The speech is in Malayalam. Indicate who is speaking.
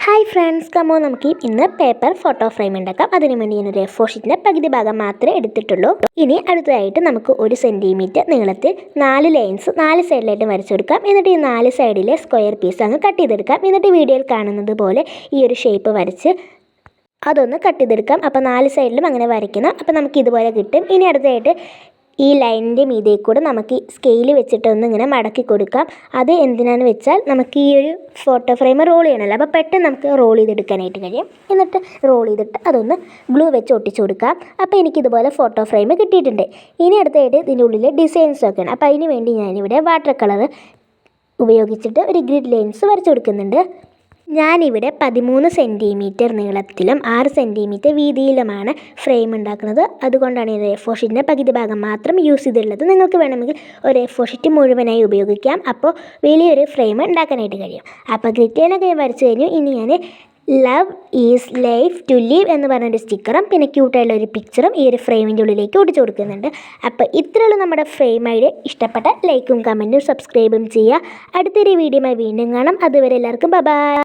Speaker 1: ഹായ് ഫ്രണ്ട്സ്, കമോ നമുക്ക് ഇന്ന് പേപ്പർ ഫോട്ടോ ഫ്രെയിം ഉണ്ടാക്കാം. അതിനുവേണ്ടി ഞാനൊരു A4 ഷീറ്റിൻ്റെ പകുതി ഭാഗം മാത്രമേ എടുത്തിട്ടുള്ളൂ. ഇനി അടുത്തതായിട്ട് നമുക്ക് 1 സെൻറ്റിമീറ്റർ നീളത്തിൽ 4 ലൈൻസ് 4 സൈഡിലായിട്ട് വരച്ചു കൊടുക്കാം. എന്നിട്ട് ഈ 4 സൈഡിലെ സ്ക്വയർ പീസ് അങ്ങ് കട്ട് ചെയ്തെടുക്കാം. എന്നിട്ട് വീഡിയോയിൽ കാണുന്നത് പോലെ ഈ ഒരു ഷേപ്പ് വരച്ച് അതൊന്ന് കട്ട് ചെയ്തെടുക്കാം. അപ്പോൾ 4 സൈഡിലും അങ്ങനെ വരയ്ക്കണം. അപ്പോൾ നമുക്ക് ഇതുപോലെ കിട്ടും. ഇനി അടുത്തതായിട്ട് ഈ ലൈനിൻ്റെ മീതെ കൂടെ നമുക്ക് സ്കെയിൽ വെച്ചിട്ടൊന്ന് ഇങ്ങനെ മടക്കി കൊടുക്കാം. അത് എന്തിനാണെന്ന് വെച്ചാൽ നമുക്ക് ഈ ഒരു ഫോട്ടോ ഫ്രെയിം റോൾ ചെയ്യണമല്ലോ. അപ്പോൾ പെട്ടെന്ന് നമുക്ക് റോൾ ചെയ്തെടുക്കാനായിട്ട് കഴിയും. എന്നിട്ട് റോൾ ചെയ്തിട്ട് അതൊന്ന് ഗ്ലൂ വെച്ച് ഒട്ടിച്ചു കൊടുക്കാം. അപ്പോൾ എനിക്കിതുപോലെ ഫോട്ടോ ഫ്രെയിം കിട്ടിയിട്ടുണ്ട്. ഇനി അടുത്തായിട്ട് ഇതിൻ്റെ ഉള്ളിൽ ഡിസൈൻസ് ഒക്കെയാണ്. അപ്പോൾ അതിന് വേണ്ടി ഞാനിവിടെ വാട്ടർ കളർ ഉപയോഗിച്ചിട്ട് ഒരു ഗ്രിഡ് ലൈൻസ് വരച്ചു കൊടുക്കുന്നുണ്ട്. ഞാനിവിടെ 13 സെൻറ്റിമീറ്റർ നീളത്തിലും 6 സെൻറ്റിമീറ്റർ വീതിയിലുമാണ് ഫ്രെയിം ഉണ്ടാക്കുന്നത്. അതുകൊണ്ടാണ് ഇത് A4 ഷീറ്റിൻ്റെ പകുതി ഭാഗം മാത്രം യൂസ് ചെയ്തിട്ടുള്ളത്. നിങ്ങൾക്ക് വേണമെങ്കിൽ ഒരു A4 ഷീറ്റ് മുഴുവനായി ഉപയോഗിക്കാം. അപ്പോൾ വലിയൊരു ഫ്രെയിം ഉണ്ടാക്കാനായിട്ട് കഴിയും. അപ്പോൾ ഗ്രിറ്റേനൊക്കെ വരച്ചു കഴിഞ്ഞു. ഇനി ഞാൻ love is life to live എന്ന് പറഞ്ഞൊരു സ്റ്റിക്കറും പിന്നെ ക്യൂട്ടായിട്ടുള്ള ഒരു പിക്ചറും ഈ ഒരു ഫ്രെയിമിൻ്റെ ഉള്ളിലേക്ക് ഒട്ടിച്ചു കൊടുക്കുന്നുണ്ട്. അപ്പോൾ ഇത്രയുള്ള നമ്മുടെ ഫ്രെയിം ഐഡിയ. ഇഷ്ടപ്പെട്ട ലൈക്കും കമൻറ്റും സബ്സ്ക്രൈബും ചെയ്യുക. അടുത്തൊരു വീഡിയോയുമായി വീണ്ടും കാണാം. അതുവരെ എല്ലാവർക്കും ബൈ.